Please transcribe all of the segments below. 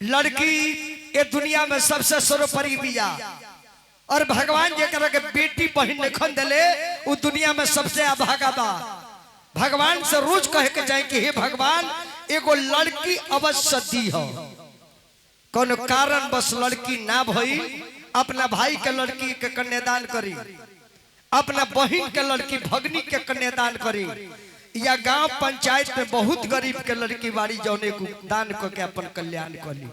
लड़की ये दुनिया में सबसे सर्वोपरि बिया और भगवान जेकरा के बेटी बहन निखन दिले वो दुनिया में सबसे अभागा बा। भगवान से रोज कहे के जाए कि हे भगवान एगो लड़की अवश्य दी हो। कौन कारण बस लड़की ना भई अपना भाई के लड़की के कन्यादान करी, अपना बहन के लड़की भगनी के कन्यादान करी, या गांव पंचायत में बहुत गरीब के लड़की बाड़ी जौने को दान करके अपन कल्याण करी।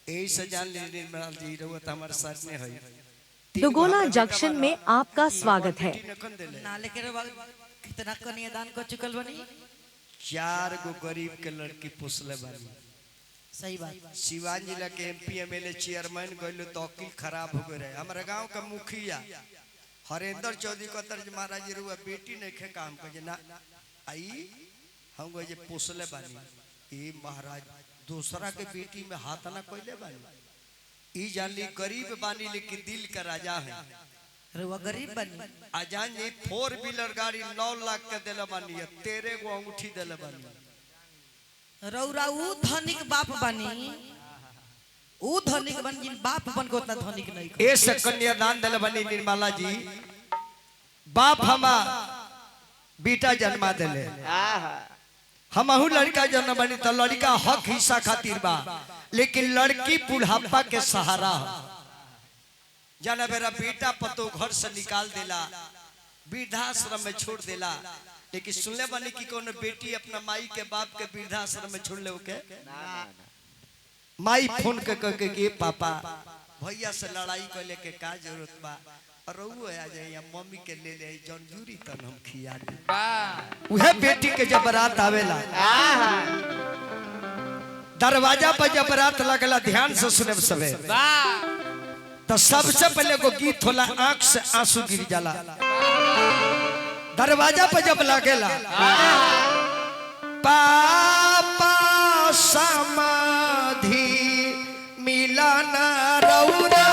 यही से जान ली जी रहुआ हमारे साथ में है। दुगोला जंक्शन में आपका स्वागत है। नाले के कितना कन्यादान कर चुकल बनी? 4 गो गरीब के लड़की पोसले बानी। सही बात। सिवान जिला के एमपी एमएलए चेयरमैन गइलो तो अकील खराब हो गए रहे। हमारे गांव का मुखिया हरेंद्र चौधरी कहतर महाराज जी रुआ बेटी नहीं खे काम कर ना आई हम गए पोसले बानी। ये महाराज दूसरा के बेटी में हाथ ना कोइले बानी। ई जानी गरीब बानी लेकिन दिल का राजा है। रुआ गरीब बनी आजान जी 4 व्हीलर गाड़ी 9 लाख के दिले बानी, 13 गो अंगूठी दिले बानी। रौरा ऊ धनिक बाप बनी, ऊ धनिक बन जिन बाप बन को उतना धनिक नहीं। ऐसे कन्यादान दिले बानी निर्मला जी। बाप हमा बेटा जन्मा दिले, हमहू लड़का जन्म बनी तो लड़का हक हिस्सा खातिर बा, लेकिन लड़की बुढ़ापा के सहारा जाना मेरा बेटा पतो घर से निकाल देला, वृद्धाश्रम में छोड़ देला। लेकिन सुनले बनी कि कौन बेटी अपना माई के बाप के वृद्धाश्रम में छोड़ ले ओके माई फोन के के पापा भैया से लड़ाई कर ले के का जरूरत बा और आ जाए या मम्मी के ले ले जौन जूरी तन हम खिया दे। वह बेटी के जब बारात आवेला दरवाजा पर जब बारात लगला ध्यान से सुने सबे तो सबसे पहले को गीत होला आंख से आंसू गिर जाला। दरवाजा पर जब लगेला पापा समाधि मिलन रौरा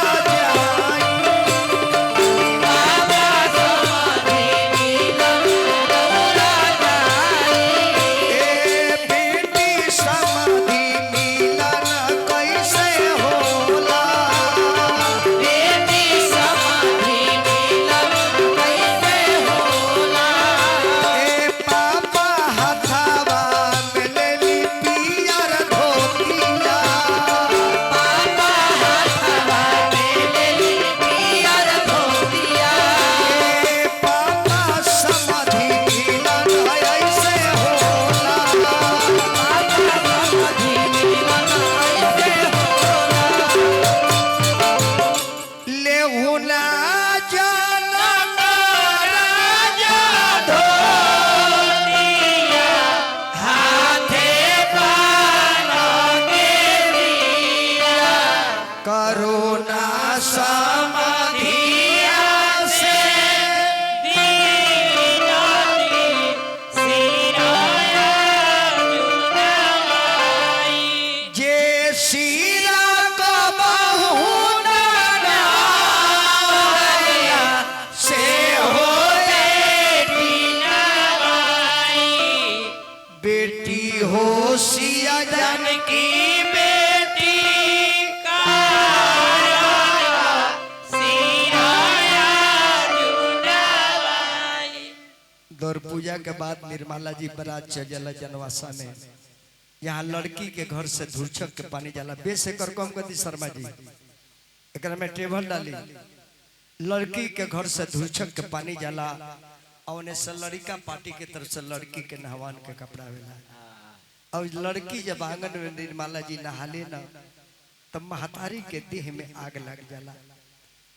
पूजा के बाद निर्मला जी बारात चला जनवासा में। यहाँ लड़की के घर से धूर्छक के पानी जाला बेसेकर कम कर दी शर्मा जी एक में टेबल डाली। लड़की के घर से धूर्छक के पानी जाला और से लड़का पार्टी के तरफ से लड़की के नहवान के कपड़ा वेला। और लड़की जब आंगन में निर्मला जी नहाले ना तब महतारी के देह में आग लग जाला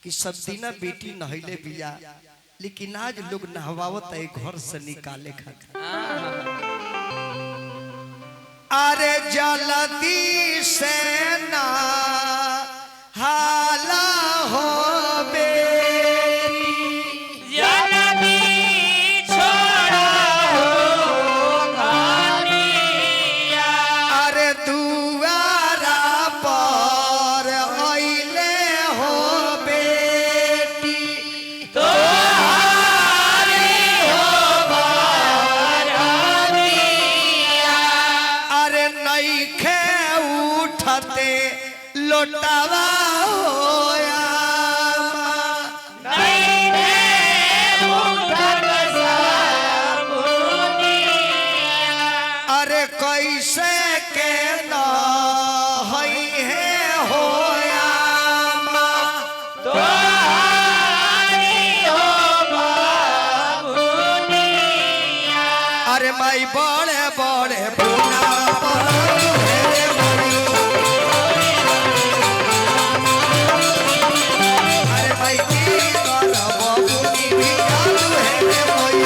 कि सब दिना बेटी नहले बिया, लेकिन आज लोग नहवावत है घर से निकाले खातिर। अरे जल्दी से ना हाला हो बेटी, जल्दी छोड़ा हो गानिया। अरे दुआरा पर आइले हो बेटी, तो अरे नहीं खे उठा उठाते लोटावा होया नहीं रे उठत सब दुनिया। अरे कैसे के न हई है होया तोहारी हो बाबुनिया। अरे माई बड़े बड़े बुना पड़ू है रे माई। अरे माई की कर बबुनी भी जादू है रे माई।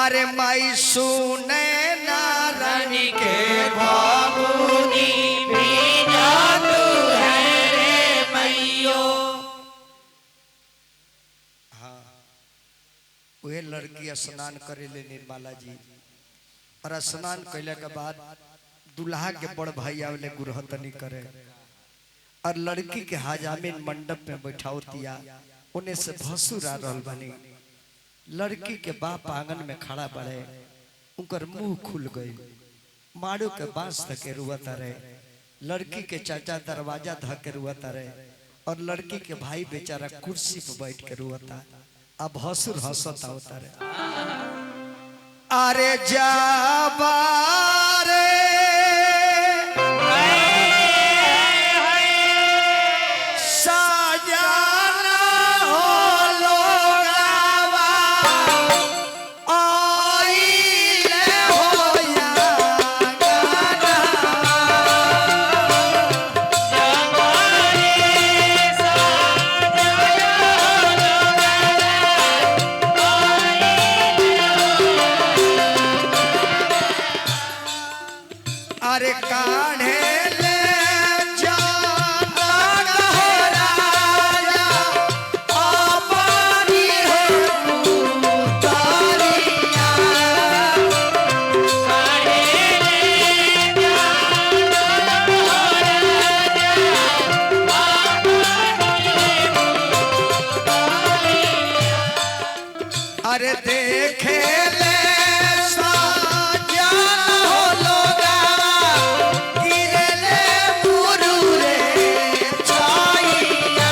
अरे माई सुने नारायणी के बाबुनी भी जादू है रे मैयो। वह लड़की स्नान करे ले निर्मला जी और स्नान कैला के बाद दुल्हा के बड़ भाई आवले गुरहतनी करे और लड़की के हजामिन मंडप में बैठावतिया उन्हें से भसुर आ रहल बनी। लड़की के बाप आंगन में खड़ा बड़े उनकर मुंह खुल गई माड़ू के बांस धके रुआता रहे। लड़की के चाचा दरवाजा धके रुआता रहे और लड़की के भाई बेचारा कुर्सी पर बैठ के रुआता। अब हसुर हंसता होता रे अरे जाबारे साजना हो लोगावा आइले होया गाना अरे काढ़े ले जाना गहराया अपनी है उतारिया अरे देखे ले साजना हो लोगा गिरे ले मुरुरे छाइया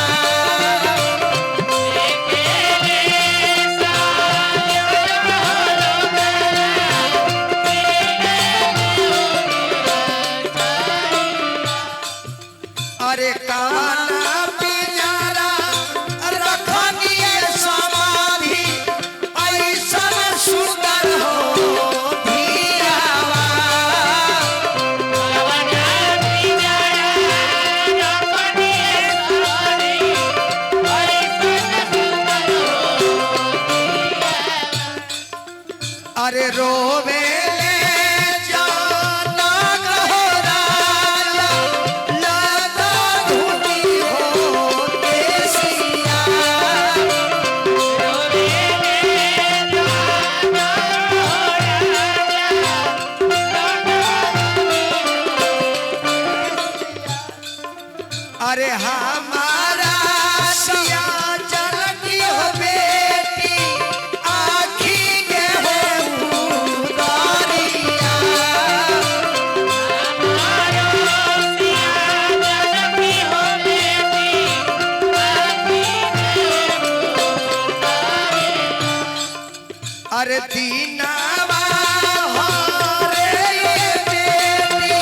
अरे काना पिंजरा रखनिए समाधि ऐसन सुंदर हो धियावा अरे रोवे ले जाना गहराया लगा धुनी हो केसिया अरे हमारा सिया जनकी हो बेटी आखी के हो उदारिया अरे दीनावा हरे बेटी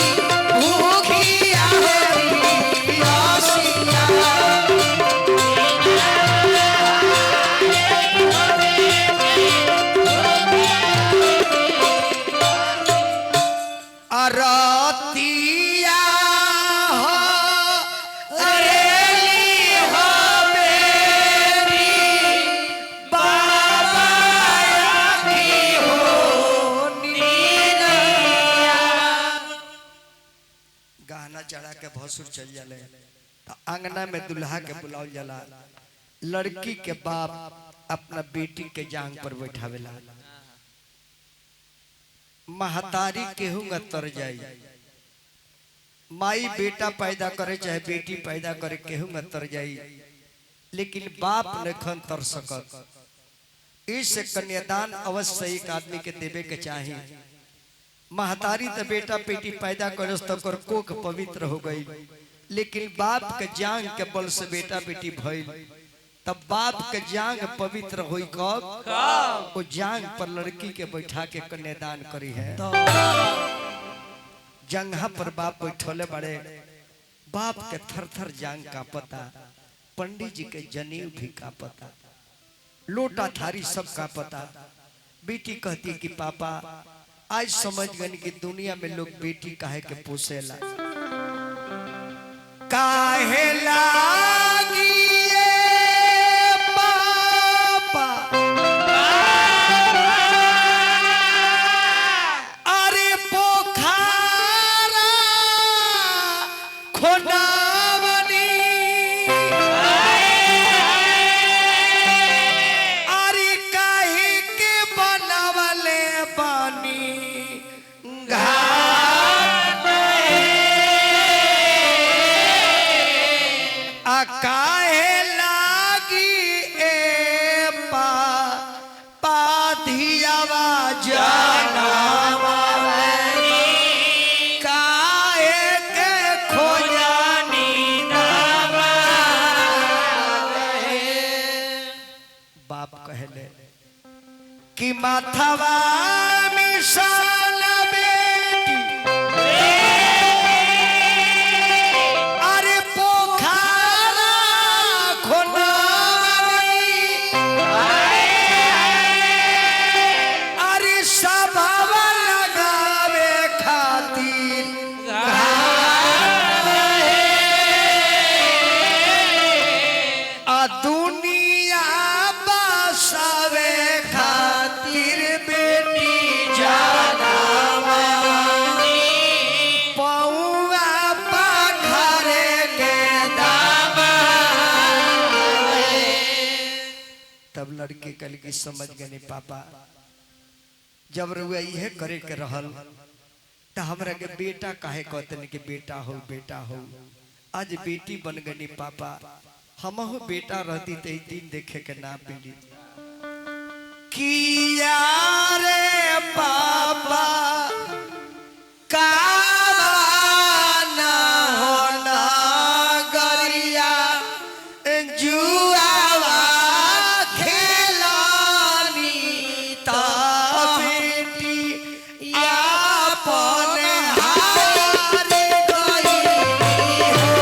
भूखिया हरी आसिया अरतिया हरेली हो बेटी बाबा आखी हो नीना गहना चढ़ा के भसुर चल जाले तो अंगना में दुल्हा के बुलावल जाला। लड़की के बाप अपना बेटी के जांग पर बैठावेला। महतारी केहू न तर जाई माई बेटा पैदा करे चाहे बेटी पैदा करे केहू न तर जाई लेकिन बाप नखन तर सकत। इस कन्यादान अवश्य एक आदमी के देवे के चाहिए। महतारी तो बेटा बेटी पैदा करस तो कर कोख पवित्र हो गई, लेकिन बाप के जांग के बल से बेटा बेटी भइल, तब बाप के जांग पवित्र हुई कब? वो जांग पर लड़की के बैठा के कन्यादान करी है। जंघा पर बाप बैठोले बड़े, बाप के थर थर जांग का पता, पंडित जी के जनेऊ भी का पता, लोटा थारी सब का पता। बेटी कहती कि पापा आज समझ गए कि दुनिया में लोग बेटी काहे के पोसेला, काहे लागी ये पापा अरे पोखरा खोनावनी अरे काहे के बनवले बानी काहे लागी ए पाधियावा जानवा काहे के खोजानी नावा। बाप कहले कि माथवा मिसाल बेटी अरे पोखरा खोनावनी अरे सभावा लगावे खातिर आ दुनिया बसावे खातिर बेटी जानवा पौआ पखरे के दावा। तब लड़के कल की समझ गए पापा जब रुआ यह करे के रहल तो हमरा के बेटा काहे कहते कि बेटा हो बेटा हो, आज बेटी बन गई पापा, हमहु बेटा रहती तो एक दिन देखे के ना मिली। किया रे पापा कावा ना होना गरिया जुआवा खेलानी ता बेटी आपन हार गई हो।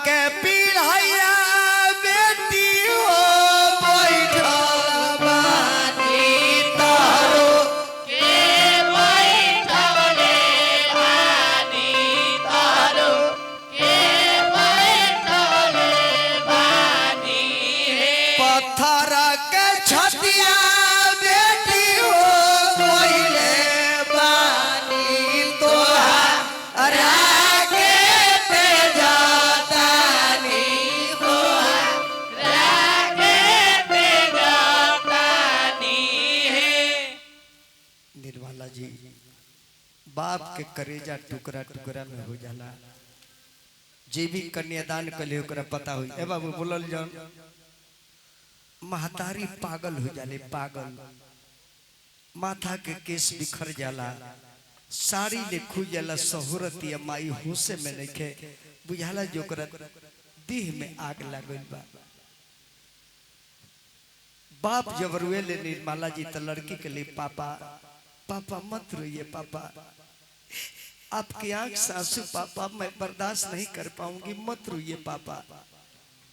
के पीढ़ैया बेटी हो बैठल बानी तारो के बैठले बानी तारो के बैठले बानी हे पत्थर के छतिया बेटी हो कोइले बानी तोहार आगे ते जातानी हो रागे ते जातानी हे निर्मला जी बाप के करेजा टुकड़ा टुकड़ा में हो जाला जे भी कन्यादान कले ओकरा पता होई ए बाबू बोलल जान महतारी पागल हो जाले पागल माथा के केस बिखर जाला साड़ी ले खु जाला सहूरत या माई होसे में नइखे बुझाला जो ओकरा देह में आग लागल बा बाप जब रोएले निर्मला जी तो लड़की के लिए पापा पापा मत रोइए पापा आपकी आंख से आंसू पापा मैं बर्दाश्त नहीं कर पाऊंगी मत रोइए पापा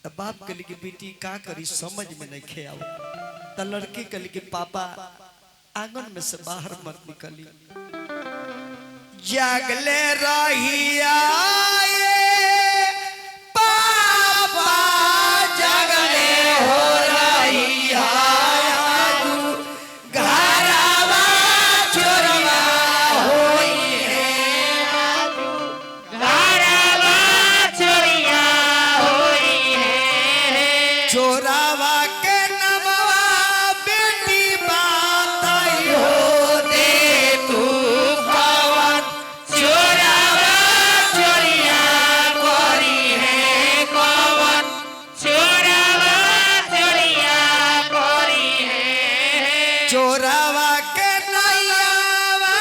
तो बाप के लिए बेटी का करी समझ में नहीं खे आओ तो लड़की के लिए पापा आंगन में से बाहर मत निकली जागले रहिया पापा जागले हो रहिया घरवा चोरवा होई है घरवा चोरिया होई है चोरावा के नमवा बेटी बाताई हो दे तू कवन चोरवा चोरिया करी है कवन चोरवा चोरिया करी है चोरावा के नैयावा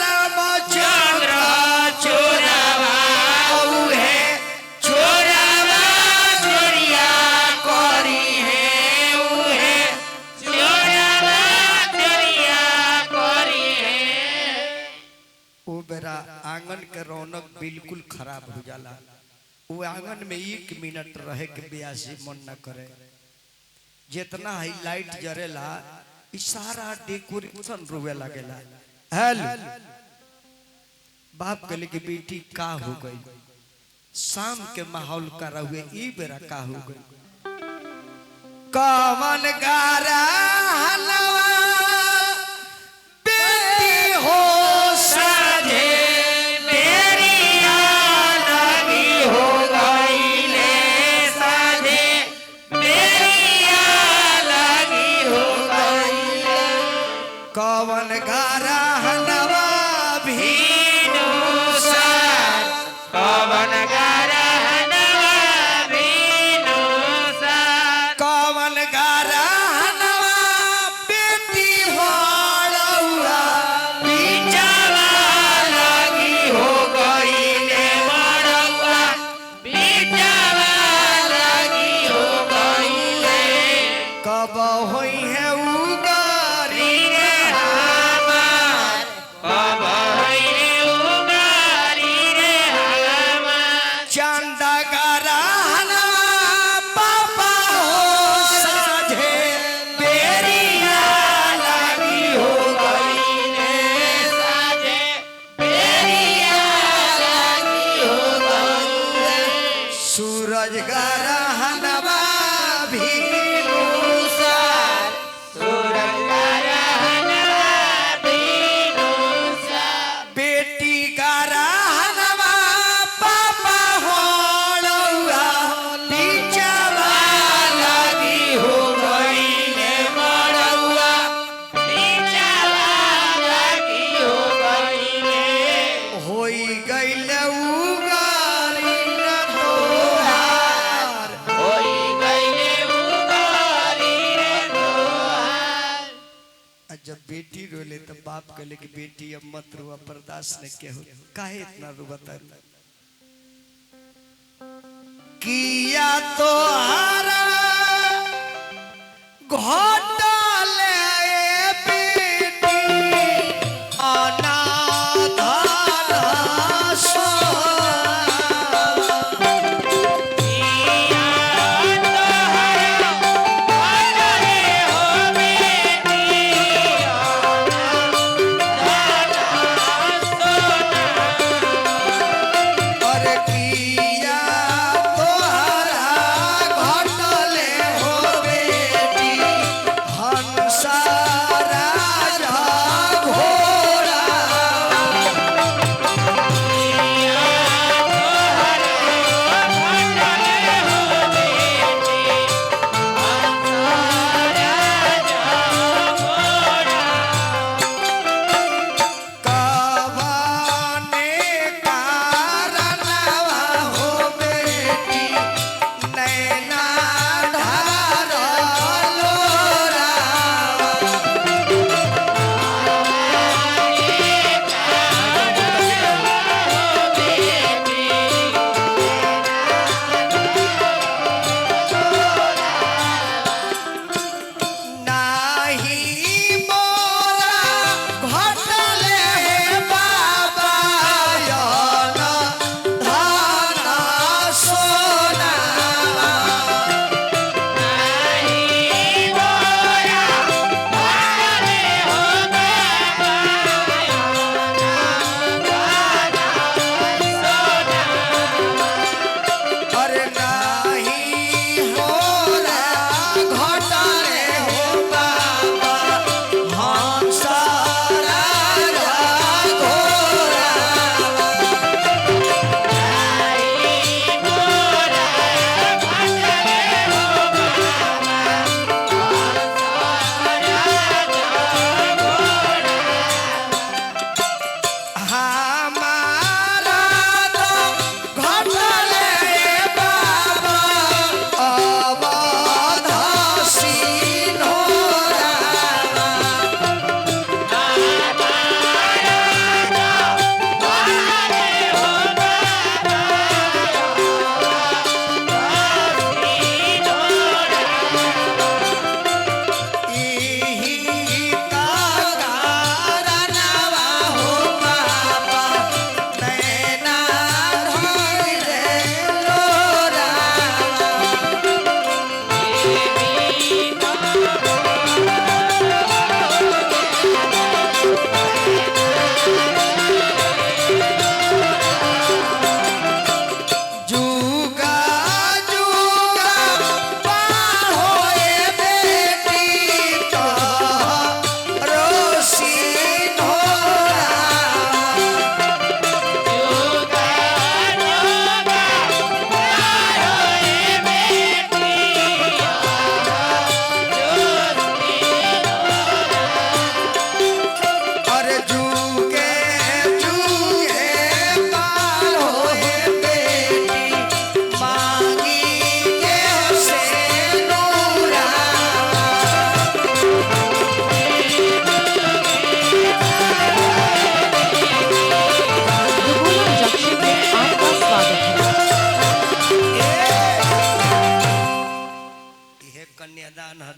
रामचंद्र चोरवा है चोरवा चोरिया करी है उहे चोरवा चोरिया करी है वो बेरा आंगन के रौनक बिल्कुल खराब हो जाला वो आंगन में 1 मिनट रहे के ब्यासी मन न करे जितना हाईलाइट जरेला इ सारा डेकोरेशन रोवे लागेला हेल बाप कहले कि बेटी का हो गई शाम के माहौल का रहुए ई बेरा का हो गई कवन गारा हलवा बेटी हो साझे बेरिया लगी हो गईले साझे बेरिया लगी हो गईले कवन गारा हलवा भी भीनु सार पवन गरहनवा भीनु सार कवन गारा हलवा बेटी हो रउआ बीचवा लगी हो गईले मड़वा बीचवा लगी हो गईले कब होई है उगारी रे हमार कब हईले उगारी रे हमार चंदा गारा हलवा पापा हो साझे बेरिया लगी हो गईले साजे बेरिया लगी हो गईले सूरज गारा हलवा भी सार सूरज गरहनवा भीनु सार बेटी गारा हलवा पापा हो रउआ बीचवा लगी हो गईले मड़वा बीचवा लगी हो गईले होई गईल उगारी न तोहार होई गईले उगारी रे तोहार जब बेटी रोले तो बाप कहले कि बेटी अब मत रोआ बर्दाश्त नहीं के हो काहे इतना रोता किया तो हारा घोटाल बेटी अनाथ सो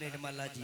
निर्मला जी